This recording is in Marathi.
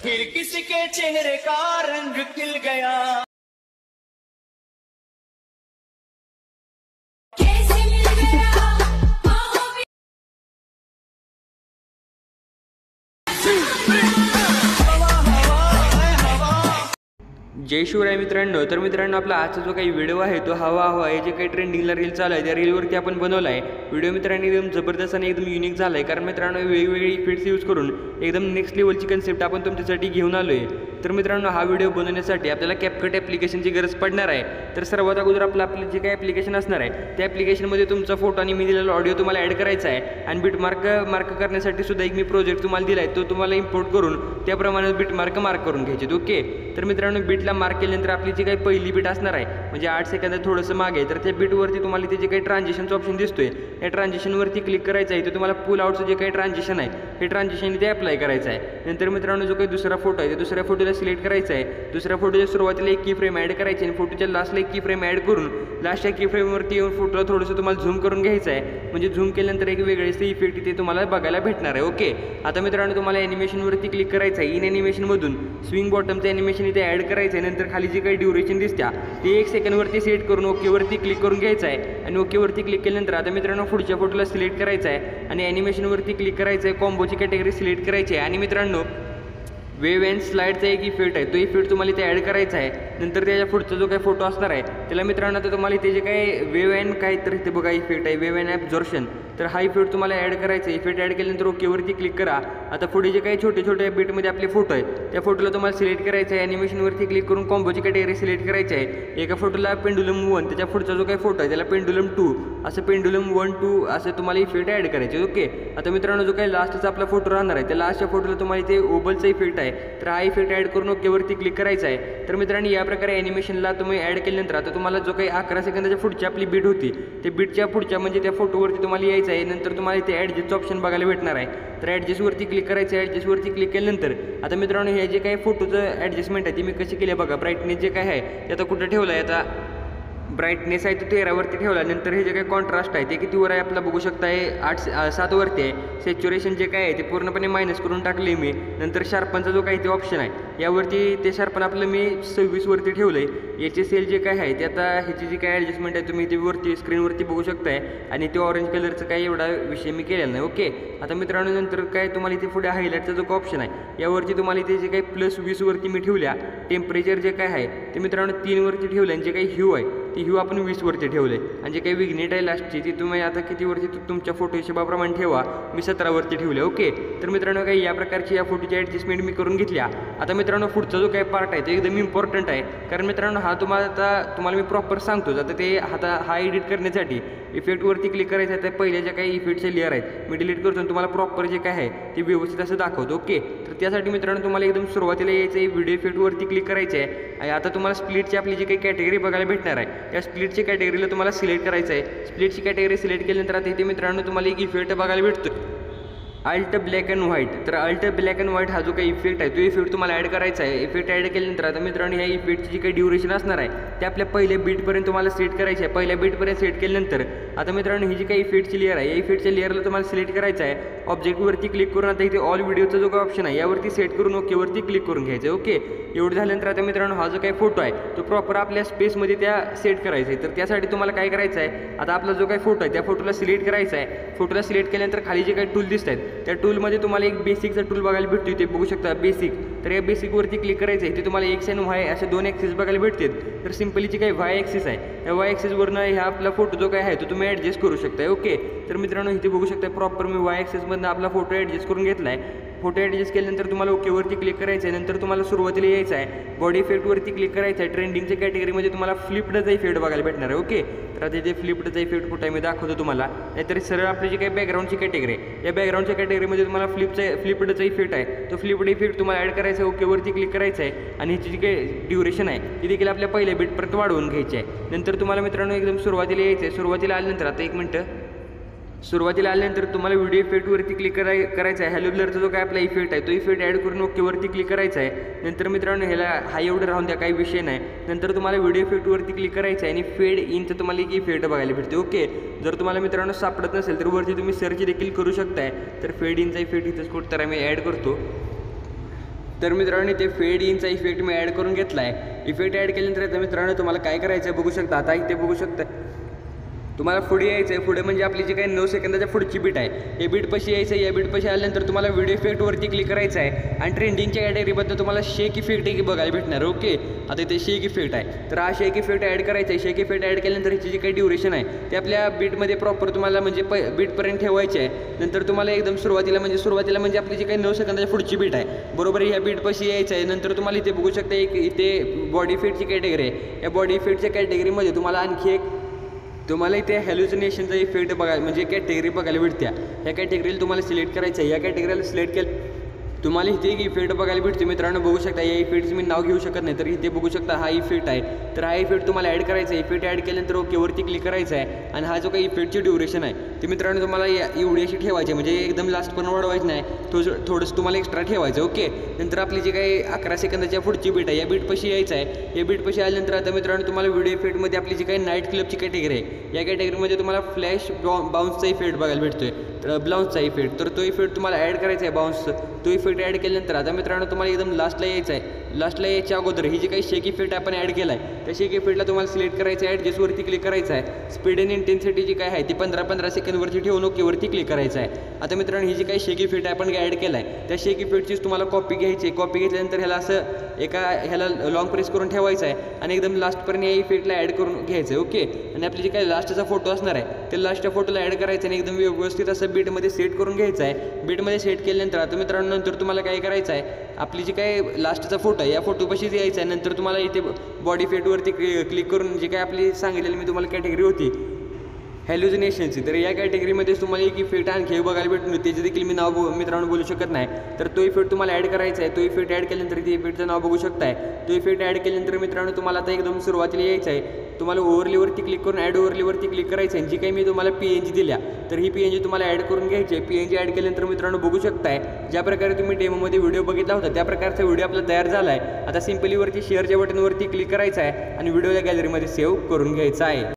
फिर किसके चेहरे का रंग खिल गया। जय शिवराय मित्रांनो। तर मित्रांनो, आपला आजचा जो काही व्हिडिओ आहे तो हवा हवा हे जे काही ट्रेंडिंगला रील चालू आहे त्या रीलवरती आपण बनवला आहे व्हिडिओ मित्रांनो। एकदम जबरदस्त आणि एकदम युनिक झाला आहे, कारण मित्रांनो वेगवेगळी इफेक्ट्स यूज करून एकदम नेक्स्ट लेवलची कन्सेप्ट आपण तुमच्यासाठी घेऊन आलो आहे। तर मित्रांनो, हा व्हिडिओ बनवण्यासाठी आपल्याला CapCut ॲप्लिकेशनची गरज पडणार आहे। तर सर्वात अगोदर आपलं जे काही ॲप्लिकेशन असणार आहे त्या ॲप्लिकेशनमध्ये तुमचा फोटो आणि मी दिलेला ऑडिओ तुम्हाला ॲड करायचा आहे, आणि बिटमार्क करण्यासाठी सुद्धा एक मी प्रोजेक्ट तुम्हाला दिला आहे, तो तुम्हाला इम्पोर्ट करून त्याप्रमाणे बिटमार्क मार्क करून घ्यायचे। ओके, तर मित्रांनो बीटला मार्क केल्यानंतर आपली जी काही पहिली बीट असणार आहे म्हणजे 8 सेकंदात थोडंसं मागे, तर त्या बीटवरती तुम्हाला इथे जे काही ट्रान्झिशनचं ऑप्शन दिसतोय त्या ट्रान्झिशनवरती क्लिक करायचं आहे। तर तुम्हाला पुल आउटचं जे काही ट्रान्झिशन आहे हे ट्रान्झिशन इथे अप्लाय करायचं आहे। नंतर मित्रांनो जो काही दुसरा फोटो आहे त्या दुसऱ्या फोटोला सिलेक्ट करायचा आहे। दुसऱ्या फोटोच्या सुरुवातीला एक की फ्रेम ॲड करायची आणि फोटोच्या लास्टला एक की फ्रेम ॲड करून लास्टच्या की फ्रेमवरती येऊन फोटोला थोडंसं तुम्हाला झूम करून घ्यायचं आहे, म्हणजे झूम केल्यानंतर एक वेगळेच इफेक्ट इथे तुम्हाला बघायला भेटणार आहे। ओके, आता मित्रांनो तुम्हाला ॲनिमेशनवरती क्लिक करायचं आहे। इन ॲनिमेशनमधून स्विंग बॉटमचं ॲनिमेशन इथे ॲड करायचं आहे। नंतर खाली जी काही ड्युरेशन दिसत्या ती 1 सेकंडवरती सेट करून ओकेवरती क्लिक करून घ्यायचं आहे, आणि ओकेवरती क्लिक केल्यानंतर आता मित्रांनो पुढच्या फोटोला सिलेक्ट करायचं आहे आणि ॲनिमेशनवरती क्लिक करायचं आहे। कॉम्बोची कॅटेगरी सिलेक्ट करायची आहे, आणि मित्रांनो वेव अँड स्लाइडचा एक इफेक्ट आहे तो इफेक्ट तुम्हाला इथे ॲड करायचा आहे। नंतर त्याच्या पुढचा जो काही फोटो असणार आहे त्याला मित्रांनो आता तुम्हाला इथे जे काही वेव अँड काय तर इथे बघा इफेक्ट आहे वेव अँड ॲब्झॉर्शन, तर हा इफेक्ट तुम्हाला ॲड करायचा आहे। इफेक्ट ॲड केल्यानंतर ओकेवरती क्लिक करा। आता पुढे जे काही छोटे छोटे बीटमध्ये आपले फोटो आहे त्या फोटोला तुम्हाला सिलेक्ट करायचं आहे। ॲनिमेशनवरती क्लिक करून कॉम्बोची कॅटेगरी सिलेक्ट करायची आहे। एका फोटोला पेंडुलम 1, त्याच्या पुढचा जो काही फोटो आहे त्याला पेंडुलम 2, असं पेंडुलम 1 2 असं तुम्हाला इफेक्ट ॲड करायचे। ओके, आता मित्रांनो जो काही लास्टचा आपला फोटो राहणार आहे त्या लास्टच्या फोटोला तुम्हाला इथे ओबलचा इफेक्ट आहे, तर हा इफेक्ट ॲड करून ओकेवरती क्लिक करायचा आहे। तर मित्रांनो या प्रकारे ॲनिमेशनला तुम्ही ॲड केल्यानंतर आता तुम्हाला जो काही 11 सेकंदाच्या पुढची आपली बीट होती ते बीटच्या पुढच्या म्हणजे त्या फोटोवरती तुम्हाला यायचं आहे। नंतर तुम्हाला इथे ॲडजस्टचं ऑप्शन बघायला भेटणार आहे, तर ॲडजस्टवरती क्लिक करायचं आहे। ॲडजस्टवरती क्लिक केल्यानंतर आता मित्रांनो हे जे काही फोटोचं ॲडजस्टमेंट आहे ती मी कशी केली बघा। ब्राईटनेस जे काय आहे ते आता कुठं ठेवलं आहे, आता ब्राईटनेस आहे तो 13वरती ठेवला। नंतर हे जे काही कॉन्ट्रास्ट आहे ते कितीवर आहे आपला बघू शकता आहे 7वरती आहे। सॅच्युरेशन जे काय आहे ते पूर्णपणे मायनस करून टाकले मी। नंतर शार्पनचा जो काही ते ऑप्शन आहे यावरती ते शार्पन आपलं मी 26वरती ठेवलं आहे। याचे सेल जे काय आहे ते आता ह्याची जी काय ॲडजस्टमेंट आहे तुम्ही ते वरती स्क्रीनवरती बघू शकताय, आणि ते ऑरेंज कलरचं काही एवढा विषय मी केलेला नाही। ओके, आता मित्रांनो नंतर काय तुम्हाला इथे पुढे हायलाईटचा जो ऑप्शन आहे यावरती तुम्हाला इथे जे काही +20वरती मी ठेवल्या। टेम्परेचर जे काय आहे ते मित्रांनो 3वरती ठेवलं, आणि जे काही ह्यू आहे ती ह्यू आपण 20वरती ठेवले, आणि जे काही विग्नेट आहे लास्टची ती तुम्ही आता कितीवरती तुमच्या फोटो हिशोबाप्रमाणे ठेवा, मी 17वरती ठेवले। ओके, तर मित्रांनो काही या प्रकारची या फोटोची ॲडजस्टमेंट मी करून घेतल्या। आता मित्रांनो पुढचा जो काही पार्ट आहे तो एकदम इम्पॉर्टंट आहे, कारण मित्रांनो हा तुम्हाला मी प्रॉपर सांगतो। आता ते हा एडिट करण्यासाठी इफेक्टवरती क्लिक करायचं आहे। तर पहिल्या ज्या काही इफेक्टचे लेअर आहेत मी डिलीट करतो, तुम्हाला प्रॉपर जे काय आहे ते व्यवस्थित असं दाखवतो। ओके, तर त्यासाठी मित्रांनो तुम्हाला एकदम सुरुवातीला यायचं आहे, व्हिडिओ इफेक्टवरती क्लिक करायचं आहे, आणि आता तुम्हाला स्प्लिटची आपली जी काही कॅटेगरी बघायला भेटणार आहे त्या स्प्लिटची कॅटेगरीला तुम्हाला सिलेक्ट करायचं आहे। स्प्लिटची कॅटेगरी सिलेक्ट केल्यानंतर आता इथे मित्रांनो तुम्हाला एक इफेक्ट बघायला भेटतो अल्ट ब्लॅक अँड व्हाईट। तर अल्ट ब्लॅक अँड व्हाईट हा जो काही इफेक्ट आहे तो इफेक्ट तुम्हाला ॲड करायचा आहे। इफेक्ट ॲड केल्यानंतर आता मित्रांनो ह्या इफेक्टची जी काही ड्युरेशन असणार आहे ते आपल्या पहिल्या बीटपर्यंत तुम्हाला सेट करायची आहे। पहिल्या बीटपर्यंत सेट केल्यानंतर आता मित्रांनो ही जी काही इफेक्टची लेअर आहे या इफेक्टच्या लेअरला तुम्हाला सिलेक्ट करायचं आहे। ऑब्जेक्टवरती क्लिक करून आता इथे ऑल व्हिडिओचा जो काही ऑप्शन आहे यावरती सेट करून ओकेवरती क्लिक करून घ्यायचं आहे। ओके, एवढं झाल्यानंतर आता मित्रांनो हा जो काही फोटो आहे तो प्रॉपर आपल्या स्पेसमध्ये त्या सेट करायचा आहे। तर त्यासाठी तुम्हाला काय करायचं आहे, आता आपला जो काही फोटो आहे त्या फोटोला सिलेक्ट करायचा आहे। फोटोला सिलेक्ट केल्यानंतर खाली जे काही टूल दिसत आहेत त्या टूलमध्ये तुम्हाला एक बेसिकचा टूल बघायला भेटतो, इथे बघू शकता बेसिक। तर या बेसिकवरती क्लिक करायचं आहे, इथे तुम्हाला X आणि Y असे 2 ॲक्सिस बघायला भेटतात। तर सिम्पली जी काही Y ॲक्सिस आहे त्या Y ॲक्सिसवरनं ह्या आपला फोटो जो काय आहे तो तुम्ही ॲडजस्ट करू शकता। ओके, तर मित्रांनो इथे बघू शकता प्रॉपर मी Y ॲक्सिसमधनं आपला फोटो ॲडजस्ट करून घेतला आहे। फोटो ॲडजस्ट केल्यानंतर तुम्हाला ओकेवरती क्लिक करायचं आहे। नंतर तुम्हाला सुरुवातीला यायचं आहे, बॉडी इफेक्टवरती क्लिक करायचं आहे। ट्रेंडिंगच्या कॅटेगरीमध्ये तुम्हाला फ्लिपडचा इफेक्ट बघायला भेटणार आहे। ओके, तर आता इथे फ्लिपडचा इफेक्ट कुठे मी दाखवतो तुम्हाला, नाहीतर सरळ आपली जी काही बॅकग्राऊंडची कॅटेगरी आहे या बॅकग्राऊंडच्या कॅटेगरीमध्ये तुम्हाला फ्लिपडचा इफेक्ट आहे तो फ्लिपड इफेक्ट तुम्हाला ॲड करायचा आहे। ओकेवरती क्लिक करायचं आहे, आणि ह्याची जी काही ड्युरेशन आहे ती देखील आपल्या पहिल्या बीटपर्यंत वाढवून घ्यायची आहे। नंतर तुम्हाला मित्रांनो एकदम सुरुवातीला यायचं आहे। सुरुवातीला आल्यानंतर आता 1 मिनटं सुरुवातीला आल्यानंतर तुम्हाला व्हिडिओ इफेक्टवरती क्लिक करायचा आहे। हॅलो ब्लरचा जो काय आपला इफेक्ट आहे तो इफेक्ट ॲड करून ओकेवरती क्लिक करायचा आहे। नंतर मित्रांनो ह्याला हा एवढं राहून द्या, काही विषय नाही। नंतर तुम्हाला व्हिडिओ इफेक्टवरती क्लिक करायचं आहे, आणि फेड इनचं तुम्हाला एक इफेक्ट बघायला भेटते। ओके, जर तुम्हाला मित्रांनो सापडत नसेल तर वरती तुम्ही सर्च देखील करू शकताय। तर फेड इनचा इफेक्ट इथंच कुठं तर मी ॲड करतो। तर मित्रांनो इथे फेड इनचा इफेक्ट मी ॲड करून घेतला आहे. इफेक्ट ॲड केल्यानंतर आता मित्रांनो तुम्हाला काय करायचं आहे बघू शकता. आता इथे बघू शकता तुम्हाला पुढे यायचं आहे. पुढे म्हणजे आपली जी काही 9 सेकंदाच्या पुढची बीट आहे हे बीट पशी यायचं आहे. या बीट पशी आल्यानंतर तुम्हाला व्हिडिओ इफेक्टवरती क्लिक करायचं आहे आणि ट्रेंडिंगच्या कॅटेगरीबद्दल तुम्हाला शेक इफेक्ट एक बघायला भेटणार. ओके, आता इथे शेक इफेक्ट आहे तर हा शेक इफेक्ट ॲड करायचा आहे. शेक इफेक्ट ॲड केल्यानंतर ह्याची जी काही ड्युरेशन आहे ते आपल्या बीटमध्ये प्रॉपर तुम्हाला म्हणजे बीटपर्यंत ठेवायची आहे. नंतर तुम्हाला एकदम सुरुवातीला म्हणजे आपली जी काही 9 सेकंदाच्या पुढची बीट आहे बरोबर ह्या बीट पशी यायचं आहे. नंतर तुम्हाला इथे बघू शकता एक इथे बॉडी इफेक्टची कॅटेगरी आहे. या बॉडी इफेक्टच्या कॅटेगरीमध्ये तुम्हाला इथे हॅल्युसिनेशनचा इफेक्ट बघायला म्हणजे कॅटेगरी बघायला भेटत्या. ह्या कॅटेगरीला तुम्हाला सिलेक्ट करायचं आहे. या कॅटेगरीला सिलेक्ट केलं तुम्हाला इथे एक इफेक्ट बघायला भेटते. मित्रांनो बघू शकता या इफेक्टचं मी नाव घेऊ शकत नाही तर इथे बघू शकता हा इफेक्ट आहे. तर हा इफेक्ट तुम्हाला ॲड करायचा आहे. इफेक्ट ॲड केल्यानंतर ओकेवरती क्लिक करायचं आहे आणि हा जो काही इफेक्टची ड्युरेशन आहे ते मित्रांनो तुम्हाला एवढी अशी ठेवायची म्हणजे एकदम लास्ट पण वाढवायचं नाही, थोडंसं तुम्हाला एक्स्ट्रा ठेवायचं. ओके, नंतर आपली जी काही 11 सेकंदाच्या पुढची बीट आहे या बीटपाशी यायचं आहे. या बीटपाशी आल्यानंतर आता मित्रांनो तुम्हाला व्हिडिओ इफेक्टमध्ये आपली जी काही नाईट क्लबची कॅटेगरी आहे या कॅटेगरीमध्ये तुम्हाला फ्लॅश बाउन्सचा इफेक्ट बघायला भेटतोय. तर बाउन्सचा इफेक्ट तर तो इफेक्ट तुम्हाला ॲड करायचा आहे. बाउन्स तो इफेक्ट ॲड केल्यानंतर आता मित्रांनो तुम्हाला एकदम लास्टला यायचं आहे. लास्टला यायच्या अगोदर ही जी काही शेक इफेक्ट आपण ॲड केला आहे त्या शेक इफेक्टला तुम्हाला सिलेक्ट करायचं आहे. ॲडजस्टवरती क्लिक करायचं आहे. स्पीड अँड इंटेन्सिटी जी काय आहे ती 15-15 सेकंदवरती ठेवून ओकेवरती क्लिक करायचं आहे. आता मित्रांनो ही जी काही शेक इफेक्ट आपण ॲड केला आहे त्या शेक इफेक्टचीच तुम्हाला कॉपी घ्यायची आहे. कॉपी घेतल्यानंतर ह्याला लॉंग प्रेस करून ठेवायचं आहे आणि एकदम लास्टपर्यंत या इफेक्टला ॲड करून घ्यायचं आहे. ओके, आणि आपली जी काही लास्टचा फोटो असणार आहे ते लास्टच्या फोटोला ॲड करायचं आणि एकदम व्यवस्थित असं बीटमध्ये सेट करून घ्यायचं आहे. बीटमध्ये सेट केल्यानंतर आता मित्रांनो नंतर तुम्हाला काय करायचं आहे आपली जी काही लास्टचा फोटो आहे या फोटोपाशीच यायचं आहे. नंतर तुम्हाला इथे बॉडी इफेक्टवरती क्लिक करून जी काही आपली सांगितलेली मी तुम्हाला कॅटेगरी होती हॅल्युसिनेशनची तर या कॅटेगरीमध्येच तुम्हाला एक इफेक्ट आणखी बघायला भेटून त्याचे देखील मी नाव मित्रांनो बोलू शकत नाही. तर तो इफेक्ट तुम्हाला ॲड करायचा आहे. तो इफेक्ट ॲड केल्यानंतर ते इफेक्टचं नाव बघू शकताय. तो इफेक्ट ॲड केल्यानंतर मित्रांनो तुम्हाला आता एकदम सुरुवातीला यायचं आहे. तुम्हाला ओव्हरलीवरती क्लिक करून ॲड ओव्हरलीवरती क्लिक करायचं आहे. जी काही मी तुम्हाला PNG दिल्या तर ही PNG तुम्हाला ॲड करून घ्यायची आहे. PNG ॲड केल्यानंतर मित्रांनो बघू शकताय ज्या प्रकारे तुम्ही डेमोमध्ये व्हिडिओ बघितला होता त्या प्रकारचा व्हिडिओ आपला तयार झाला आहे. आता सिम्पलीवरती शेअरच्या बटनवरती क्लिक करायचं आहे आणि व्हिडिओच्या गॅलरीमध्ये सेव्ह करून घ्यायचा आहे.